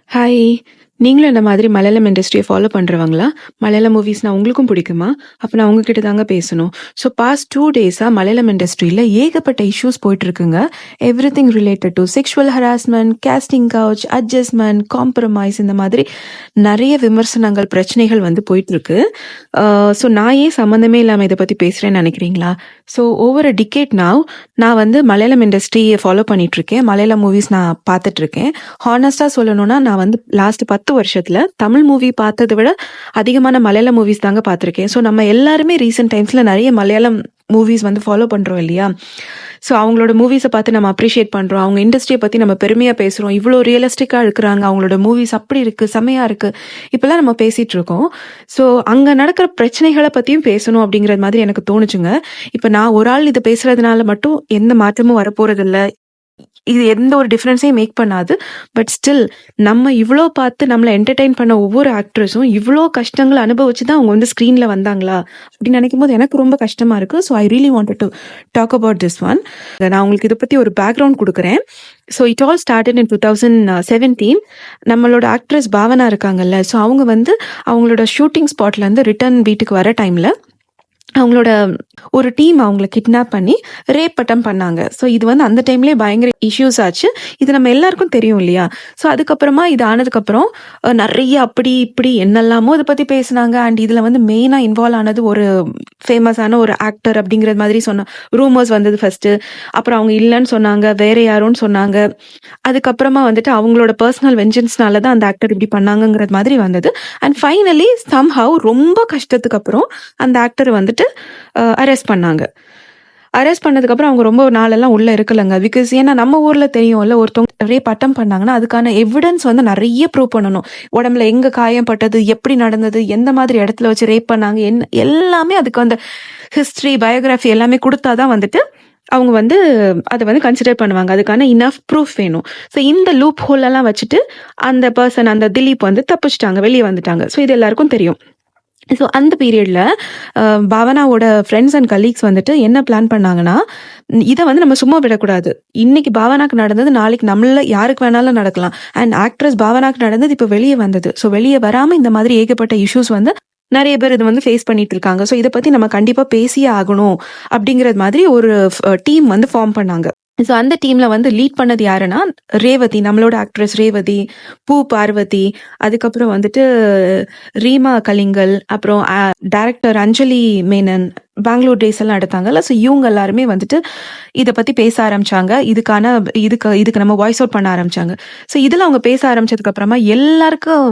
Hi! நீங்களும் இந்த மாதிரி மலையாளம் இண்டஸ்ட்ரியை ஃபாலோ பண்றவங்களா? மலையாளம் மூவிஸ்னா உங்களுக்கும் பிடிக்குமா? அப்ப நான் உங்ககிட்ட தாங்க பேசணும். ஸோ பாஸ்ட் 2 டேஸா மலையாளம் இண்டஸ்ட்ரியில ஏகப்பட்ட இஷ்யூஸ் போயிட்டுருக்குங்க. Everything related to sexual harassment, casting couch, adjustment, compromise இந்த மாதிரி நெறைய விமர்சனங்கள், பிரச்சனைகள் வந்து போயிட்டுருக்கு. ஸோ நான் ஏன் சம்மந்தமே இல்லாம இத பத்தி பேசுறேன்னு நெனைக்கிறீங்களா? So over a decade now நான் வந்து மலையாளம் இண்டஸ்ட்ரியை ஃபாலோ பண்ணிட்டுருக்கேன். மலையாளம் மூவிஸ் நான் பார்த்துட்டுருக்கேன். ஹானஸ்ட்டா சொல்லணும்னா, நான் வந்து லாஸ்ட் 10 வருஷத்துல தமிழ் மூவி பார்த்தத விட அதிகமான மலையாளம் மூவிஸ் தாங்க பார்த்துருக்கேன். ஸோ நம்ம எல்லாருமே ரீசென்ட் டைம்ஸ்ல நெறைய மலையாளம் மூவிஸ் வந்து ஃபாலோ பண்றோம் இல்லையா? ஸோ அவங்களோட மூவிஸை பார்த்து நம்ம அப்ரிஷியேட் பண்றோம். அவங்க இண்டஸ்ட்ரியை பத்தி நம்ம பெருமையா பேசுறோம். இவ்வளோ ரியலிஸ்டிக்கா எடுக்குறாங்க. அவங்களோட மூவிஸ் அப்படி இருக்கு, செமையா இருக்கு. இப்படிலாம் நம்ம பேசிட்டு இருக்கோம். ஸோ அங்க நடக்கிற பிரச்சனைகள பத்தியும் பேசணும் அப்படிங்கிற மாதிரி எனக்கு தோணுச்சுங்க. இப்ப நான் ஒரு ஆள் இத பேசுறதுனால மட்டும் எந்த மாற்றமும் வரப்போறதில்ல. இது எந்த ஒரு டிஃபரன்ஸையும் மேக் பண்ணாது. பட் ஸ்டில் நம்ம இவ்ளோ பார்த்து நம்மள என்டர்டெயின் பண்ண ஒவ்வொரு ஆக்ட்ரஸும் இவ்ளோ கஷ்டங்கள அனுபவிச்சு தான் அவங்க வந்து ஸ்க்ரீன்ல வந்தாங்களா? அப்படின்னு நினைக்கும்போது எனக்கு ரொம்ப கஷ்டமா இருக்கு. So I really wanted to talk about this one. நான் உங்களுக்கு இத பத்தி ஒரு பேக்ரவுண்ட் குடுக்குறேன். So it all started in 2017. நம்மளோட ஆக்ட்ரஸ் பாவனா இருக்காங்கல்ல, ஸோ அவங்க வந்து அவங்களோட ஷூட்டிங் ஸ்பாட்லேருந்து ரிட்டர்ன் வீட்டுக்கு வர டைம்ல அவங்களோட ஒரு டீம் அவங்கள கிட்னாப் பண்ணி ரேப் அட்டெம்ப்ட் பண்ணாங்க. ஸோ இது வந்து அந்த டைம்லயே பயங்கர இஷ்யூஸ் ஆச்சு. இது நம்ம எல்லாருக்கும் தெரியும் இல்லையா? ஸோ அதுக்கப்புறமா இது ஆனதுக்கப்புறம் நெறைய அப்படி இப்படி என்னெல்லாமோ இத பத்தி பேசுனாங்க. அண்ட் இதுல வந்து மெயினா இன்வால்வ் ஆனது ஒரு ஃபேமஸான ஒரு ஆக்டர் அப்படிங்கிறது மாதிரி ரூமர்ஸ் வந்தது ஃபர்ஸ்ட்டு. அப்புறம் அவங்க இல்லன்னு சொன்னாங்க. வேற யாரோன்னு சொன்னாங்க. அதுக்கப்புறமா வந்துட்டு அவங்களோட பர்சனல் வெஞ்சன்ஸ்னால தான் அந்த ஆக்டர் இப்படி பண்ணாங்கங்கிறது மாதிரி வந்தது. அண்ட் ஃபைனலி சம்ஹவ் ரொம்ப கஷ்டத்துக்கு அப்புறம் அந்த ஆக்டர் வந்துட்டு அரெஸ்ட் பண்ணாங்க. அரெஸ்ட் பண்ணதுக்கப்புறம் அவங்க ரொம்ப நாளெல்லாம் உள்ள இருக்கலங்க. பிகாஸ் ஏன்னா நம்ம ஊர்ல தெரியும்ல, ஒருத்தவங்க ரேப் அட்டெம்ப்ட் பண்ணாங்கன்னா அதுக்கான எவிடன்ஸ் வந்து நிறைய ப்ரூவ் பண்ணணும். உடம்புல எங்க காயம்பட்டது, எப்படி நடந்தது, எந்த மாதிரி இடத்துல வச்சு ரேப் பண்ணாங்க, என்ன எல்லாமே அதுக்கு அந்த ஹிஸ்டரி, பயோகிராஃபி எல்லாமே கொடுத்தாதான் வந்துட்டு அவங்க வந்து அதை வந்து கன்சிடர் பண்ணுவாங்க. அதுக்கான இனஃப் ப்ரூஃப் வேணும். ஸோ இந்த லூப் ஹோல் எல்லாம் வச்சுட்டு அந்த பர்சன், அந்த திலீப் வந்து தப்பிச்சிட்டாங்க, வெளியே வந்துட்டாங்க. ஸோ இது எல்லாருக்கும் தெரியும். ஸோ அந்த பீரியட்ல பாவனாவோட ஃப்ரெண்ட்ஸ் அண்ட் கலீக்ஸ் வந்துட்டு என்ன பிளான் பண்ணாங்கன்னா, இதை வந்து நம்ம சும்மா விடக்கூடாது. இன்னைக்கு பாவனாக்கு நடந்தது நாளைக்கு நம்மள யாருக்கு வேணாலும் நடக்கலாம். அண்ட் ஆக்ட்ரஸ் பாவனாக்கு நடந்தது இப்போ வெளியே வந்தது. ஸோ வெளியே வராம இந்த மாதிரி ஏகப்பட்ட இஷ்யூஸ் வந்து நிறைய பேர் இது வந்து ஃபேஸ் பண்ணிட்டு இருக்காங்க. ஸோ இதை பத்தி நம்ம கண்டிப்பா பேசியே ஆகணும் அப்படிங்கிறது மாதிரி ஒரு டீம் வந்து ஃபார்ம் பண்ணாங்க. ஸோ அந்த டீம்ல வந்து லீட் பண்ணது யாருன்னா ரேவதி, நம்மளோட ஆக்ட்ரஸ் ரேவதி, பூ பார்வதி, அதுக்கப்புறம் வந்துட்டு ரீமா கலிங்கல், அப்புறம் டைரக்டர் அஞ்சலி மேனன், பெங்களூர் டேஸ் எல்லாம் எடுத்தாங்கல்ல. ஸோ இவங்க எல்லாருமே வந்துட்டு இதை பத்தி பேச ஆரம்பிச்சாங்க. இதுக்கு நம்ம வாய்ஸ் அவுட் பண்ண ஆரம்பிச்சாங்க. ஸோ இதில் அவங்க பேச ஆரம்பிச்சதுக்கு அப்புறமா எல்லாருக்கும்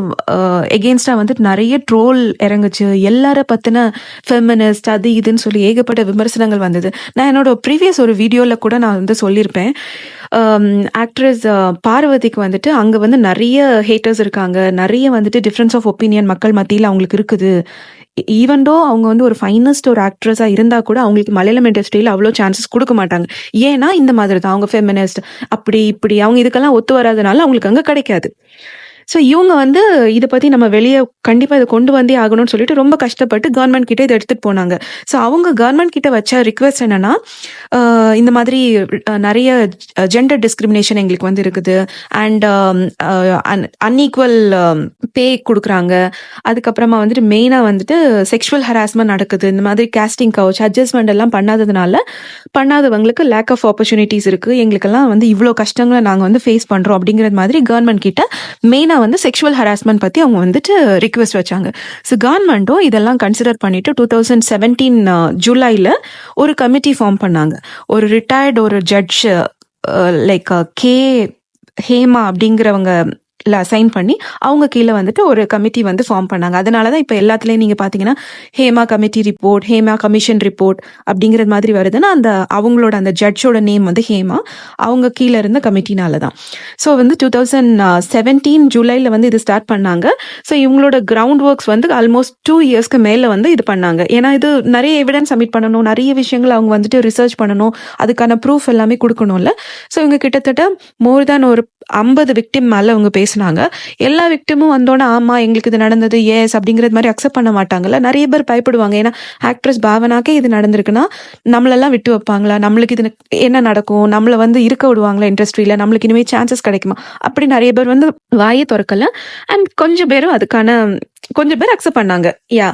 எகெயின்ஸ்டா வந்துட்டு நிறைய ட்ரோல் இறங்குச்சு. எல்லார பத்தின ஃபெமினிஸ்ட் அது இதுன்னு சொல்லி ஏகப்பட்ட விமர்சனங்கள் வந்தது. நான் என்னோட ப்ரீவியஸ் ஒரு வீடியோல கூட நான் வந்து சொல்லியிருப்பேன். ஆக்ட்ரஸ் பார்வதிக்கு வந்துட்டு அங்க வந்து நிறைய ஹேட்டர்ஸ் இருக்காங்க. நிறைய வந்துட்டு டிஃபரன்ஸ் ஆஃப் ஒப்பீனியன் மக்கள் மத்தியில் அவங்களுக்கு இருக்குது. ஈவன்டோ அவங்க வந்து ஒரு ஃபைனஸ்ட் ஒரு ஆக்ட்ரஸா இருந்தா கூட அவங்களுக்கு மலையாளம் இண்டஸ்ட்ரியில அவ்வளோ சான்சஸ் கொடுக்க மாட்டாங்க. ஏன்னா இந்த மாதிரி தான் அவங்க ஃபெமினிஸ்ட் அப்படி இப்படி அவங்க இதுக்கெல்லாம் ஒத்து வராதனால அவங்களுக்கு அங்க கிடைக்காது. ஸோ இவங்க வந்து இதை பத்தி நம்ம வெளியே கண்டிப்பா இதை கொண்டு வந்தே ஆகணும்னு சொல்லிட்டு ரொம்ப கஷ்டப்பட்டு கவர்மெண்ட் கிட்ட இதை எடுத்துட்டு போனாங்க. ஸோ அவங்க கவர்மெண்ட் கிட்ட வச்ச ரிக்வெஸ்ட் என்னன்னா, இந்த மாதிரி நிறைய ஜெண்டர் டிஸ்கிரிமினேஷன் எங்களுக்கு வந்து இருக்குது. அண்ட் அன்ஈக்குவல் பே கொடுக்குறாங்க. அதுக்கப்புறமா வந்துட்டு மெயினா வந்துட்டு செக்ஷுவல் ஹராஸ்மெண்ட் நடக்குது. இந்த மாதிரி காஸ்டிங் கவுச், அட்ஜஸ்ட்மெண்ட் எல்லாம் பண்ணாதவங்களுக்கு லேக் ஆஃப் ஆப்பர்ச்சுனிட்டிஸ் இருக்கு. எங்களுக்கெல்லாம் வந்து இவ்வளோ கஷ்டங்களை நாங்க வந்து ஃபேஸ் பண்றோம் அப்படிங்கிறது மாதிரி கவர்மெண்ட் கிட்ட மெயினா வந்து செக்ஷுவல் ஹராஸ்மெண்ட் பத்தி அவங்க வந்துட்டு ரிக்வெஸ்ட் வச்சாங்க. ஸோ கவர்மெண்ட்டும் இதெல்லாம் கன்சிடர் பண்ணிட்டு 2017 ஜூலைல ஒரு கமிட்டி ஃபார்ம் பண்ணாங்க. ஒரு ரிட்டையர்டு ஒரு ஜட்ஜ் லைக் கே ஹேமா அப்படிங்கிறவங்க சைன் பண்ணி அவங்க கீழே வந்துட்டு ஒரு கமிட்டி வந்து ஃபார்ம் பண்ணாங்க. அதனாலதான் இப்ப எல்லாத்துலயும் நீங்க பாத்தீங்கன்னா Hema committee report, Hema commission report அப்படிங்கிறது மாதிரி வருதுன்னா அந்த அவங்களோட அந்த ஜட்ஜோட நேம் வந்து ஹேமா, அவங்க கீழே இருந்த கமிட்டினாலதான். ஸோ வந்து 2017 ஜூலைல வந்து இது ஸ்டார்ட் பண்ணாங்க. ஸோ இவங்களோட கிரவுண்ட் ஒர்க்ஸ் வந்து ஆல்மோஸ்ட் 2 இயர்ஸ்க்கு மேல வந்து இது பண்ணாங்க. ஏன்னா இது நிறைய எவிடன்ஸ் சப்மிட் பண்ணணும், நிறைய விஷயங்கள் அவங்க வந்துட்டு ரிசர்ச் பண்ணணும், அதுக்கான ப்ரூஃப் எல்லாமே கொடுக்கணும்ல. ஸோ இவங்க கிட்டத்தட்ட மோர் தேன் ஒரு 50 விக்டிம் மேல அவங்க பேசினாங்க. எல்லா விக்டிமும் வந்தோன்னே ஆமா எங்களுக்கு இது நடந்தது எஸ் அப்படிங்கிறது மாதிரி அக்செப்ட் பண்ண மாட்டாங்கல்ல. நிறைய பேர் பயப்படுவாங்க. ஏன்னா ஆக்ட்ரஸ் பாவனாக்கே இது நடந்திருக்குன்னா நம்மளெல்லாம் விட்டு வைப்பாங்களா, நம்மளுக்கு இது என்ன நடக்கும், நம்மளை வந்து இருக்க விடுவாங்களா இண்டஸ்ட்ரியில, நம்மளுக்கு இனிமேல் சான்சஸ் கிடைக்குமா, அப்படி நிறைய பேர் வந்து வாயை திறக்கல. அண்ட் கொஞ்சம் பேரும் கொஞ்சம் பேர் அக்செப்ட் பண்ணாங்க. யா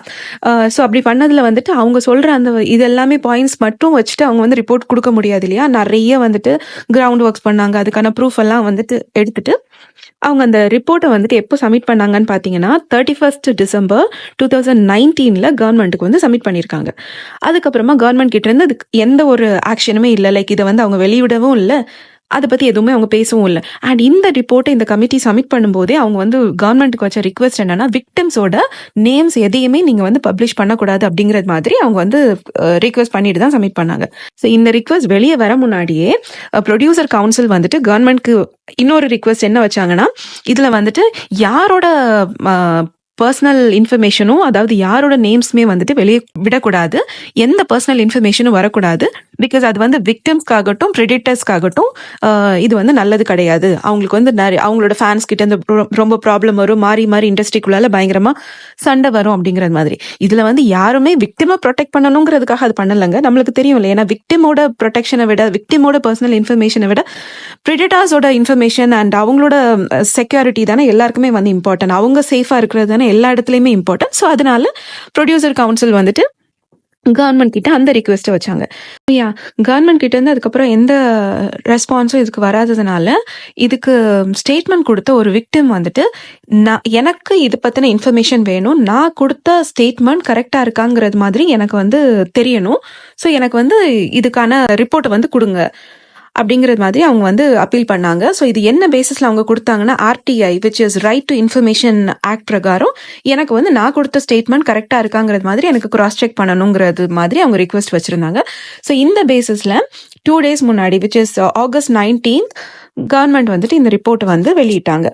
ஸோ அப்படி பண்ணதுல வந்துட்டு அவங்க சொல்ற அந்த இது எல்லாமே பாயிண்ட்ஸ் மட்டும் வச்சுட்டு அவங்க வந்து ரிப்போர்ட் கொடுக்க முடியாது இல்லையா. நிறைய வந்துட்டு கிரவுண்ட் ஒர்க்ஸ் பண்ணாங்க. அதுக்கான ப்ரூஃப் எல்லாம் வந்துட்டு எடுத்துட்டு அவங்க அந்த ரிப்போர்ட்டை வந்துட்டு எப்போ சப்மிட் பண்ணாங்கன்னு பார்த்தீங்கன்னா 31st December 2019 கவர்மெண்ட்டுக்கு வந்து சப்மிட் பண்ணியிருக்காங்க. அதுக்கப்புறமா கவர்மெண்ட் கிட்ட இருந்து அதுக்கு எந்த ஒரு ஆக்ஷனுமே இல்லை. லைக் இதை வந்து அவங்க வெளியிடவும் இல்லை, அதை பற்றி எதுவுமே அவங்க பேசவும் இல்லை. அண்ட் இந்த ரிப்போர்ட்டை இந்த கமிட்டி சப்மிட் பண்ணும்போதே அவங்க வந்து கவர்மெண்ட்டுக்கு வச்ச ரிக்வெஸ்ட் என்னன்னா விக்டிம்ஸோட நேம்ஸ் எதையுமே நீங்கள் வந்து பப்ளிஷ் பண்ணக்கூடாது அப்படிங்கிறது மாதிரி அவங்க வந்து ரிக்வெஸ்ட் பண்ணிட்டு தான் சப்மிட் பண்ணாங்க. ஸோ இந்த ரிக்வெஸ்ட் வெளியே வர முன்னாடியே ப்ரொடியூசர் கவுன்சில் வந்துட்டு கவர்மெண்ட்க்கு இன்னொரு ரிக்வெஸ்ட் என்ன வச்சாங்கன்னா, இதில் வந்துட்டு யாரோட பர்சனல் இன்ஃபர்மேஷனும், அதாவது யாரோட நேம்ஸுமே வந்துட்டு வெளியே விடக்கூடாது, எந்த பர்சனல் இன்ஃபர்மேஷனும் வரக்கூடாது. பிகாஸ் அது வந்து விக்டிம்ஸ்க்காகட்டும் ப்ரெடிட்டர்ஸ்க்காகட்டும் இது வந்து நல்லது கிடையாது. அவங்களுக்கு வந்து அவங்களோட ஃபேன்ஸ் கிட்ட இந்த ரொம்ப ப்ராப்ளம் வரும், மாறி மாறி இண்டஸ்ட்ரிக்குள்ளால பயங்கரமாக சண்டை வரும் அப்படிங்கிறது மாதிரி. இதில் வந்து யாருமே விக்டிமை ப்ரொடெக்ட் பண்ணணுங்கிறதுக்காக அது பண்ணலைங்க. நம்மளுக்கு தெரியும் இல்லை, ஏன்னா விக்டிமோட ப்ரொடெக்ஷனை விட, விக்டிமோட பர்சனல் இன்ஃபர்மேஷனை விட ப்ரெடிட்டர்ஸோட இன்ஃபர்மேஷன் அண்ட் அவங்களோட செக்யூரிட்டி தானே எல்லாருக்குமே வந்து இம்பார்ட்டன்ட். அவங்க சேஃபாக இருக்கிறது தானே எல்லா இடத்துலையுமே இம்பார்ட்டன்ட். ஸோ அதனால ப்ரொடியூசர் கவுன்சில் வந்துட்டு கவர்மெண்ட் கிட்ட அந்த ரிக்வெஸ்ட்டை வச்சாங்க. கவர்மெண்ட் கிட்ட இருந்து அதுக்கப்புறம் எந்த ரெஸ்பான்ஸும் இதுக்கு வராததுனால இதுக்கு ஸ்டேட்மெண்ட் கொடுத்த ஒரு விக்டிம் வந்துட்டு எனக்கு இது பற்றின இன்ஃபர்மேஷன் வேணும், நான் கொடுத்த ஸ்டேட்மெண்ட் கரெக்டாக இருக்காங்கிறது மாதிரி எனக்கு வந்து தெரியணும், ஸோ எனக்கு வந்து இதுக்கான ரிப்போர்ட்டை வந்து கொடுங்க அப்படிங்கிறது மாதிரி அவங்க வந்து அப்பீல் பண்ணாங்க. ஸோ இது என்ன பேசிஸில் அவங்க கொடுத்தாங்கன்னா RTI which is right to information act பிரகாரம் எனக்கு வந்து நான் கொடுத்த ஸ்டேட்மெண்ட் கரெக்டாக இருக்காங்கிறது மாதிரி எனக்கு கிராஸ் செக் பண்ணணுங்கிறது மாதிரி அவங்க ரிக்வெஸ்ட் வச்சுருந்தாங்க. ஸோ இந்த பேசிஸில் 2 days முன்னாடி விச் இஸ் August 19 கவர்மெண்ட் வந்துட்டு இந்த ரிப்போர்ட்டை வந்து வெளியிட்டாங்க.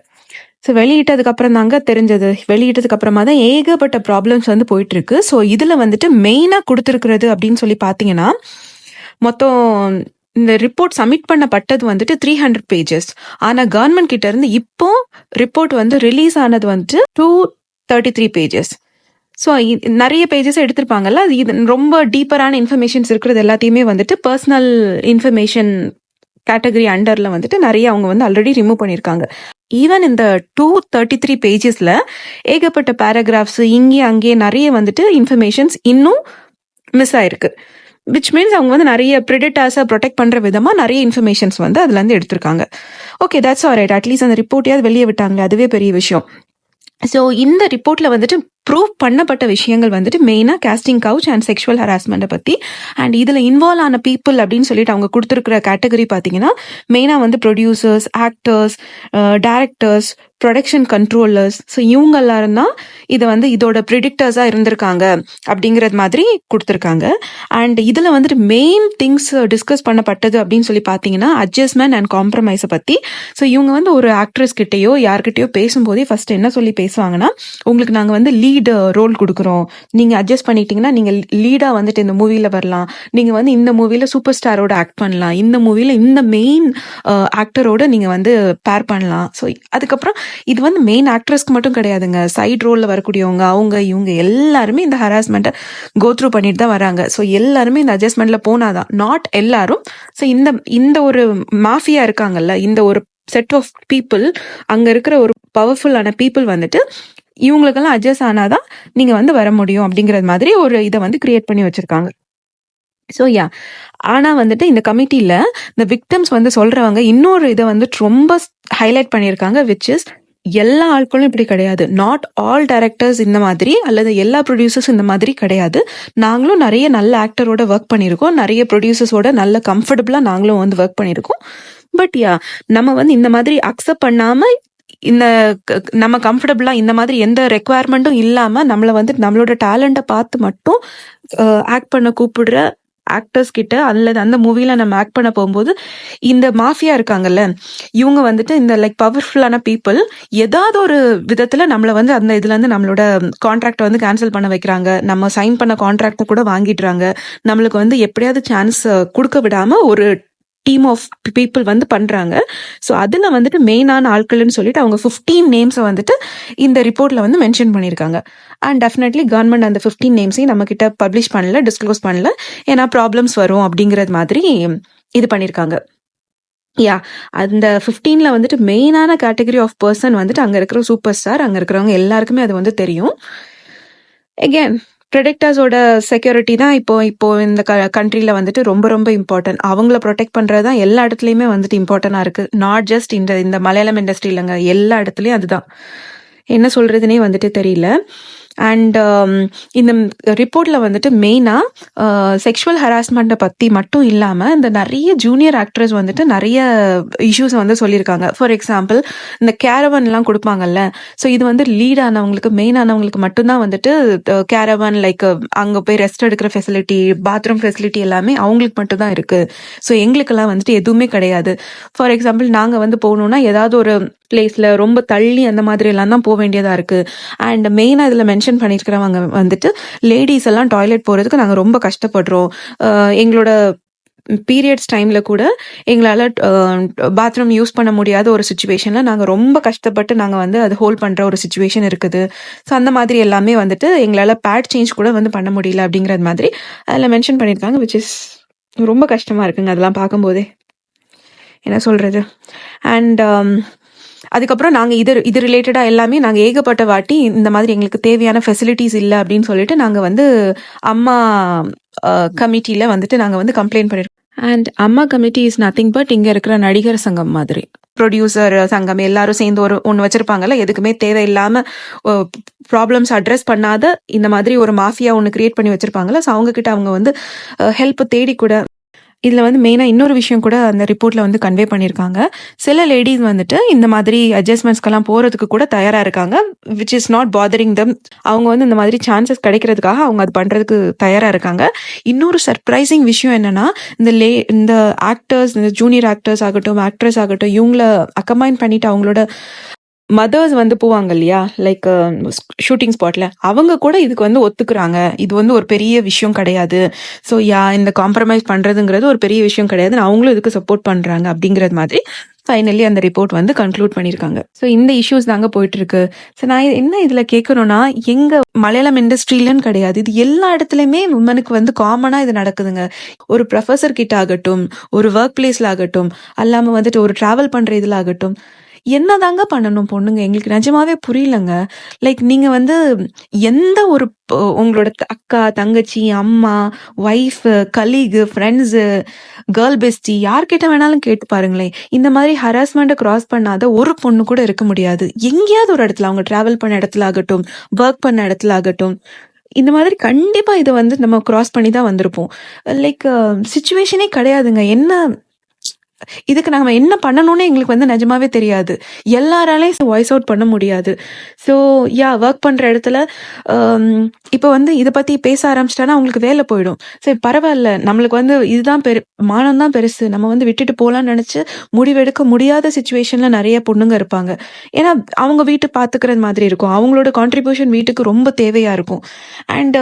ஸோ வெளியிட்டதுக்கு அப்புறம் தாங்க தெரிஞ்சது, வெளியிட்டதுக்கு அப்புறமா தான் ஏகப்பட்ட ப்ராப்ளம்ஸ் வந்து போயிட்டு இருக்கு. ஸோ இதில் வந்துட்டு மெயினாக கொடுத்துருக்கிறது அப்படின்னு சொல்லி பார்த்தீங்கன்னா, மொத்தம் இந்த ரிப்போர்ட் சப்மிட் பண்ணப்பட்டது வந்துட்டு 300 pages. ஆனால் கவர்மெண்ட் கிட்ட இருந்து இப்போ ரிப்போர்ட் வந்து ரிலீஸ் ஆனது வந்துட்டு 233 pages. ஸோ நிறைய பேஜஸ் எடுத்திருப்பாங்கல்ல, அது இது ரொம்ப டீப்பரான இன்ஃபர்மேஷன்ஸ் இருக்கிறது எல்லாத்தையுமே வந்துட்டு பர்சனல் இன்ஃபர்மேஷன் கேட்டகரி அண்டரில் வந்துட்டு நிறைய அவங்க வந்து ஆல்ரெடி ரிமூவ் பண்ணியிருக்காங்க. ஈவன் இந்த 233 pagesல ஏகப்பட்ட பேராகிராஃப்ஸ் இங்கே அங்கே நிறைய வந்துட்டு இன்ஃபர்மேஷன்ஸ் இன்னும் மிஸ் ஆயிருக்கு. விச் மீன்ஸ் அவங்க வந்து நிறைய ப்ரெடிட்டர்ஸை ப்ரொடெக்ட் பண்ணுற விதமாக நிறைய இன்ஃபர்மேஷன்ஸ் வந்து அதுலேருந்து எடுத்திருக்காங்க. Okay, that's alright. அட்லீஸ்ட் அந்த ரிப்போர்ட்டையாவது வெளியே விட்டாங்களே, அதுவே பெரிய விஷயம். ஸோ இந்த ரிப்போர்ட்டில் வந்துட்டு ப்ரூவ் பண்ணப்பட்ட விஷயங்கள் வந்துட்டு மெயினாக கேஸ்டிங் கவுச் அண்ட் செக்ஷுவல் ஹராஸ்மெண்ட்டை பற்றி. அண்ட் இதில் இன்வால்வ் ஆன பீப்புள் அப்படின்னு சொல்லிட்டு அவங்க கொடுத்துருக்குற கேட்டகரி பார்த்தீங்கன்னா மெயினாக வந்து producers, actors, directors, production controllers. So இவங்க எல்லாரும் தான் இதை வந்து இதோட ப்ரிடிக்டர்ஸாக இருந்திருக்காங்க அப்படிங்கிறது மாதிரி கொடுத்துருக்காங்க. அண்ட் இதில் வந்துட்டு மெயின் திங்ஸ் டிஸ்கஸ் பண்ணப்பட்டது அப்படின்னு சொல்லி பார்த்தீங்கன்னா அட்ஜஸ்ட்மெண்ட் அண்ட் காம்ப்ரமைஸை பற்றி. ஸோ இவங்க வந்து ஒரு ஆக்ட்ரஸ் கிட்டேயோ யார்கிட்டயோ பேசும்போதே ஃபர்ஸ்ட் என்ன சொல்லி பேசுவாங்கன்னா, உங்களுக்கு நாங்கள் வந்து லீட் ரோல் கொடுக்குறோம், நீங்கள் அட்ஜஸ்ட் பண்ணிட்டீங்கன்னா நீங்கள் லீடாக வந்துட்டு இந்த மூவியில் வரலாம், நீங்கள் வந்து இந்த மூவியில் சூப்பர் ஸ்டாரோட ஆக்ட் பண்ணலாம், இந்த மூவியில் இந்த மெயின் ஆக்டரோட நீங்கள் வந்து பேர் பண்ணலாம். ஸோ அதுக்கப்புறம் இது வந்து மெயின் ஆக்ட்ரஸ்க்கு மட்டும் கிடையாதுங்க, சைட் ரோலில் வரக்கூடியவங்க அவங்க இவங்க எல்லாருமே இந்த ஹராஸ்மெண்ட்டை கோத்ரூ பண்ணிட்டு தான் வராங்க. ஸோ எல்லாருமே இந்த அட்ஜஸ்ட்மெண்ட்டில் போனாதான், நாட் எல்லாரும். ஸோ இந்த ஒரு மாஃபியா இருக்காங்கல்ல, இந்த ஒரு செட் ஆஃப் பீப்புள், அங்கே இருக்கிற ஒரு பவர்ஃபுல்லான பீப்புள் வந்துட்டு இவங்களுக்கெல்லாம் அட்ஜஸ்ட் ஆனாதான் நீங்கள் வந்து வர முடியும் அப்படிங்கிறது மாதிரி ஒரு இதை வந்து கிரியேட் பண்ணி வச்சுருக்காங்க. ஸோ ஆனால் வந்துட்டு இந்த கமிட்டியில் இந்த விக்டம்ஸ் வந்து சொல்கிறவங்க இன்னொரு இதை வந்துட்டு ரொம்ப ஹைலைட் பண்ணியிருக்காங்க, விச் இஸ் எல்லா ஆட்களும் இப்படி கிடையாது, நாட் ஆல் டைரக்டர்ஸ் இந்த மாதிரி அல்லது எல்லா ப்ரொடியூசர்ஸ் இந்த மாதிரி கிடையாது. நாங்களும் நிறைய நல்ல ஆக்டரோட ஒர்க் பண்ணியிருக்கோம், நிறைய ப்ரொடியூசர்ஸோட நல்ல கம்ஃபர்டபுளாக நாங்களும் வந்து ஒர்க் பண்ணியிருக்கோம். பட் நம்ம வந்து இந்த மாதிரி அக்செப்ட் பண்ணாமல், இந்த நம்ம கம்ஃபர்டபுளா இந்த மாதிரி எந்த ரெக்குவயர்மெண்ட்டும் இல்லாம நம்மளை வந்து நம்மளோட டேலண்ட்டை பார்த்து மட்டும் ஆக்ட் பண்ண கூப்பிடுற ஆக்டர்ஸ் கிட்ட அல்லது அந்த மூவில நம்ம ஆக்ட் பண்ண போகும்போது இந்த மாஃபியா இருக்காங்கல்ல, இவங்க வந்துட்டு இந்த லைக் பவர்ஃபுல்லான பீப்புள் ஏதாவது ஒரு விதத்துல நம்மளை வந்து அந்த இதுல இருந்து நம்மளோட கான்ட்ராக்டை வந்து கேன்சல் பண்ண வைக்கிறாங்க, நம்ம சைன் பண்ண கான்ட்ராக்டை கூட வாங்கிடுறாங்க, நம்மளுக்கு வந்து எப்படியாவது சான்ஸ் கொடுக்க விடாம ஒரு டீம் ஆஃப் பீப்புள் வந்து பண்றாங்க. ஸோ அதில் வந்துட்டு மெயினான ஆட்கள்னு சொல்லிட்டு அவங்க 15 நேம்ஸை வந்துட்டு இந்த ரிப்போர்ட்ல வந்து மென்ஷன் பண்ணியிருக்காங்க. அண்ட் டெஃபினெட்லி கவர்மெண்ட் அந்த 15 நேம்ஸையும் நம்ம கிட்ட பப்ளிஷ் பண்ணல, டிஸ்க்ளோஸ் பண்ணல, ஏன்னா ப்ராப்ளம்ஸ் வரும் அப்படிங்கிறது மாதிரி இது பண்ணியிருக்காங்க. அந்த 15ல வந்துட்டு மெயினான கேட்டகரி ஆஃப் பர்சன் வந்துட்டு அங்க இருக்கிற சூப்பர் ஸ்டார், அங்க இருக்கிறவங்க எல்லாருக்குமே அது வந்து தெரியும். அகேன் ப்ரொடெக்டர்ஸோட செக்யூரிட்டி தான் இப்போ இந்த கண்ட்ரியில் வந்துட்டு ரொம்ப ரொம்ப இம்பார்ட்டன்ட். அவங்கள ப்ரொடெக்ட் பண்ணுறது தான் எல்லா இடத்துலையுமே வந்துட்டு இம்பார்ட்டண்டாக இருக்குது. நாட் ஜஸ்ட் இந்த மலையாளம் இண்டஸ்ட்ரியிலங்க, எல்லா இடத்துலையும் அதுதான். என்ன சொல்கிறதுனே வந்துட்டு தெரியல. அண்ட் இந்த ரிப்போர்ட்டில் வந்துட்டு மெயினாக செக்ஷுவல் ஹராஸ்மெண்ட்டை பற்றி மட்டும் இல்லாமல் இந்த நிறைய ஜூனியர் ஆக்டர்ஸ் வந்துட்டு நிறைய இஷ்யூஸ் வந்து சொல்லியிருக்காங்க. ஃபார் எக்ஸாம்பிள் இந்த கேரவன்லாம் கொடுப்பாங்கல்ல, ஸோ இது வந்து லீட் ஆனவங்களுக்கு, மெயின் ஆனவங்களுக்கு மட்டும்தான் வந்துட்டு கேரவன், லைக் அங்கே போய் ரெஸ்ட் எடுக்கிற ஃபெசிலிட்டி, பாத்ரூம் ஃபெசிலிட்டி எல்லாமே அவங்களுக்கு மட்டும் தான் இருக்குது. ஸோ எங்களுக்கெல்லாம் வந்துட்டு எதுவுமே கிடையாது. ஃபார் எக்ஸாம்பிள் நாங்கள் வந்து போகணுன்னா ஏதாவது ஒரு பிளேஸில் ரொம்ப தள்ளி அந்த மாதிரி எல்லாம் தான் போக வேண்டியதாக இருக்குது. அண்ட் மெயினாக இதில் மென்ஷன் பண்ணியிருக்கிறவங்க வந்துட்டு லேடிஸ் எல்லாம் டாய்லெட் போகிறதுக்கு நாங்கள் ரொம்ப கஷ்டப்படுறோம். எங்களோட பீரியட்ஸ் டைமில் கூட எங்களால் பாத்ரூம் யூஸ் பண்ண முடியாத ஒரு சுச்சுவேஷனில் நாங்கள் ரொம்ப கஷ்டப்பட்டு நாங்கள் வந்து அது ஹோல்ட் பண்ணுற ஒரு சுச்சுவேஷன் இருக்குது. ஸோ அந்த மாதிரி எல்லாமே வந்துட்டு எங்களால் பேட் சேஞ்ச் கூட வந்து பண்ண முடியல அப்படிங்கிறது மாதிரி அதில் மென்ஷன் பண்ணியிருக்காங்க. விச் இஸ் ரொம்ப கஷ்டமாக இருக்குங்க அதெல்லாம் பார்க்கும்போதே, என்ன சொல்கிறது. அண்ட் அதுக்கப்புறம் நாங்கள் இது ரிலேட்டடாக எல்லாமே நாங்கள் ஏகப்பட்ட வாட்டி இந்த மாதிரி எங்களுக்கு தேவையான ஃபெசிலிட்டிஸ் இல்லை அப்படின்னு சொல்லிட்டு நாங்கள் வந்து அம்மா கமிட்டியில் வந்துட்டு நாங்கள் வந்து கம்ப்ளைண்ட் பண்ணியிருக்கோம். அண்ட் அம்மா கமிட்டி இஸ் நத்திங் பட் இங்கே இருக்கிற நடிகர் சங்கம் மாதிரி, ப்ரொடியூசர் சங்கம் எல்லாரும் சேர்ந்து ஒன்று வச்சுருப்பாங்கல்ல, எதுக்குமே தேவையில்லாமல் ப்ராப்ளம்ஸ் அட்ரஸ் பண்ணாத இந்த மாதிரி ஒரு மாஃபியா ஒன்று கிரியேட் பண்ணி வச்சுருப்பாங்கல்ல. ஸோ அவங்கக்கிட்ட அவங்க வந்து ஹெல்ப் தேடி கூட. இதில் வந்து மெயினாக இன்னொரு விஷயம் கூட அந்த ரிப்போர்ட்டில் வந்து கன்வே பண்ணியிருக்காங்க. சில லேடிஸ் வந்துட்டு இந்த மாதிரி அட்ஜஸ்ட்மெண்ட்ஸ்க்கெல்லாம் போகிறதுக்கு கூட தயாராக இருக்காங்க, விச் இஸ் நாட் பாதரிங் தம். அவங்க வந்து இந்த மாதிரி சான்சஸ் கிடைக்கிறதுக்காக அவங்க அது பண்ணுறதுக்கு தயாராக இருக்காங்க. இன்னொரு சர்ப்ரைசிங் விஷயம் என்னென்னா, இந்த ஆக்டர்ஸ், இந்த ஜூனியர் ஆக்டர்ஸ் ஆகட்டும், ஆக்ட்ரஸ் ஆகட்டும், இவங்கள அக்கம்பைன் பண்ணிட்டு அவங்களோட மதர்ஸ் வந்து போவாங்க இல்லையா, லைக் ஷூட்டிங் ஸ்பாட்ல, அவங்க கூட இதுக்கு வந்து ஒத்துக்குறாங்க. இது வந்து ஒரு பெரிய விஷயம் கிடையாது. ஸோ இந்த காம்ப்ரமைஸ் பண்றதுங்கிறது ஒரு பெரிய விஷயம் கிடையாது, அவங்களும் இதுக்கு சப்போர்ட் பண்றாங்க அப்படிங்கிறது மாதிரி ஃபைனலி அந்த ரிப்போர்ட் வந்து கன்க்ளூட் பண்ணியிருக்காங்க. ஸோ இந்த இஷ்யூஸ் தாங்க போயிட்டு இருக்கு. ஸோ நான் என்ன இதுல கேட்கணும்னா, எங்க மலையாளம் இண்டஸ்ட்ரியிலன்னு கிடையாது, இது எல்லா இடத்துலையுமே உமனுக்கு வந்து காமனா இது நடக்குதுங்க. ஒரு ப்ரொஃபஸர் கிட்ட ஆகட்டும், ஒரு ஒர்க் பிளேஸ்ல ஆகட்டும், அல்லாம வந்துட்டு ஒரு டிராவல் பண்ற இதுல ஆகட்டும், என்னதாங்க பண்ணணும் பொண்ணுங்க, எங்களுக்கு நிஜமாவே புரியலங்க. லைக் நீங்க வந்து எந்த ஒரு உங்களோட அக்கா, தங்கச்சி, அம்மா, ஒய்ஃப், கலீகு, ஃப்ரெண்ட்ஸு, கேர்ள் பெஸ்டி, யார்கிட்ட வேணாலும் கேட்டு பாருங்களேன், இந்த மாதிரி ஹராஸ்மெண்ட்டை கிராஸ் பண்ணாத ஒரு பொண்ணு கூட இருக்க முடியாது. எங்கேயாவது ஒரு இடத்துல, அவங்க டிராவல் பண்ண இடத்துல ஆகட்டும், ஒர்க் பண்ண இடத்துல ஆகட்டும், இந்த மாதிரி கண்டிப்பா இதை வந்து நம்ம கிராஸ் பண்ணி தான் வந்திருப்போம். லைக் சிச்சுவேஷனே கிடையாதுங்க. இதுக்கு நம்ம என்ன பண்ணணும்னு எங்களுக்கு வந்து நிஜமாவே தெரியாது. எல்லாராலையும் வாய்ஸ் அவுட் பண்ண முடியாது. ஸோ ஒர்க் பண்ணுற இடத்துல இப்போ வந்து இதை பற்றி பேச ஆரம்பிச்சிட்டானா அவங்களுக்கு வேலை போயிடும். சரி பரவாயில்ல, நம்மளுக்கு வந்து இதுதான் மானம் தான் பெருசு, நம்ம வந்து விட்டுட்டு போகலான்னு நினச்சி முடிவெடுக்க முடியாத சுச்சுவேஷனில் நிறைய பொண்ணுங்க இருப்பாங்க. ஏன்னா அவங்க வீட்டு பார்த்துக்கிறது மாதிரி இருக்கும், அவங்களோட கான்ட்ரிபியூஷன் வீட்டுக்கு ரொம்ப தேவையாக இருக்கும். அண்ட்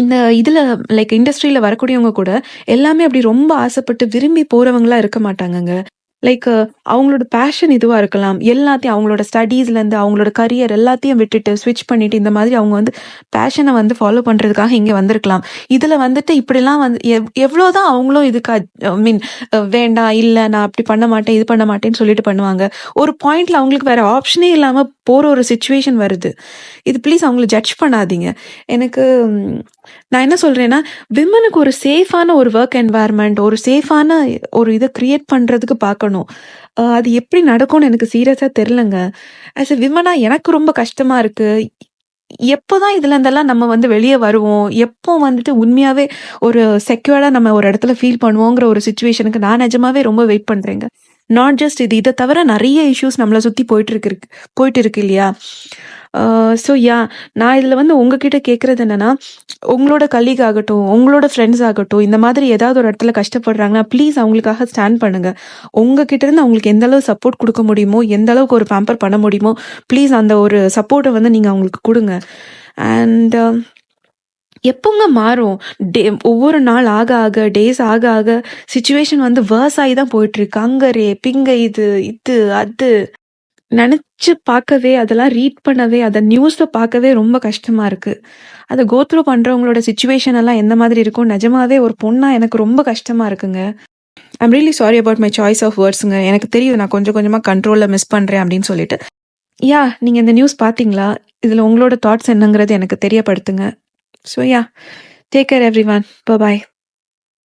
இந்த இதில் லைக் இண்டஸ்ட்ரியில் வரக்கூடியவங்க கூட எல்லாமே அப்படி ரொம்ப ஆசைப்பட்டு விரும்பி போகிறவங்களாம் இருக்க மாட்டாங்கங்க. லைக் அவங்களோட பேஷன் இதுவாக இருக்கலாம், எல்லாத்தையும் அவங்களோட ஸ்டடீஸ்லேருந்து அவங்களோட கரியர் எல்லாத்தையும் விட்டுட்டு ஸ்விட்ச் பண்ணிட்டு இந்த மாதிரி அவங்க வந்து பேஷனை வந்து ஃபாலோ பண்ணுறதுக்காக இங்கே வந்திருக்கலாம். இதில் வந்துட்டு இப்படிலாம் வந்து எவ்வளோதான் அவங்களும் இதுக்கு மீன் வேண்டாம், இல்லை நான் அப்படி பண்ண மாட்டேன், இது பண்ண மாட்டேன்னு சொல்லிட்டு பண்ணுவாங்க. ஒரு பாயிண்ட்ல அவங்களுக்கு வேற ஆப்ஷனே இல்லாமல் போகிற ஒரு சுச்சுவேஷன் வருது. இது ப்ளீஸ் அவங்கள ஜட்ஜ் பண்ணாதீங்க. எனக்கு நான் என்ன சொல்கிறேன்னா, விமனுக்கு ஒரு சேஃபான ஒரு ஒர்க் என்வாயர்மெண்ட், ஒரு சேஃபான ஒரு இதை க்ரியேட் பண்ணுறதுக்கு பார்க்கணும். அது எப்படி நடக்கும்னு எனக்கு சீரியஸாக தெரிலங்க. ஆஸ் எ விமனாக எனக்கு ரொம்ப கஷ்டமாக இருக்குது. எப்போதான் இதுல இருந்தெல்லாம் நம்ம வந்து வெளியே வருவோம், எப்போ வந்துட்டு உண்மையாகவே ஒரு செக்யூர்டாக நம்ம ஒரு இடத்துல ஃபீல் பண்ணுவோங்கிற ஒரு சுச்சுவேஷனுக்கு நான் நிஜமாவே ரொம்ப வெயிட் பண்ணுறேங்க. நாட் ஜஸ்ட் இதை தவிர நிறைய இஷ்யூஸ் நம்மளை சுற்றி போயிட்டு இருக்கு இல்லையா. ஸோ நான் இதில் வந்து உங்ககிட்ட கேட்குறது என்னன்னா, உங்களோட கலீக் ஆகட்டும், உங்களோட ஃப்ரெண்ட்ஸ் ஆகட்டும், இந்த மாதிரி ஏதாவது ஒரு இடத்துல கஷ்டப்படுறாங்கன்னா ப்ளீஸ் அவங்களுக்காக ஸ்டாண்ட் பண்ணுங்க. உங்ககிட்ட இருந்து அவங்களுக்கு எந்த அளவு சப்போர்ட் கொடுக்க முடியுமோ, எந்த அளவுக்கு ஒரு பேம்பர் பண்ண முடியுமோ, ப்ளீஸ் அந்த ஒரு சப்போர்ட்டை வந்து நீங்கள் அவங்களுக்கு கொடுங்க. அண்ட் எப்போங்க மாறும்? டே ஒவ்வொரு நாள் ஆக ஆக, டேஸ் ஆக ஆக சிச்சுவேஷன் வந்து வேர்ஸ் ஆயி தான் போயிட்டுருக்கு. அங்க ரேப், இங்க இது, அது. நெனச்சு பார்க்கவே, அதெல்லாம் ரீட் பண்ணவே, அத நியூஸ்ல பார்க்கவே ரொம்ப கஷ்டமா இருக்கு. அத கோ த்ரூ பண்றவங்களோட சிச்சுவேஷன் எல்லாம் எந்த மாதிரி இருக்கும்? நிஜமாவே ஒரு பொண்ணா எனக்கு ரொம்ப கஷ்டமா இருக்குங்க. I'm really sorry about my choice of வேர்ட்ஸ்ங்க. எனக்கு தெரியுது நான் கொஞ்சம் கொஞ்சமா கண்ட்ரோல்ல மிஸ் பண்றேன் அப்படின்னு சொல்லிட்டு. நீங்க இந்த நியூஸ் பார்த்தீங்களா? இதுல உங்களோட தாட்ஸ் என்னங்கிறது எனக்கு தெரியப்படுத்துங்க. So take care everyone. பாய்.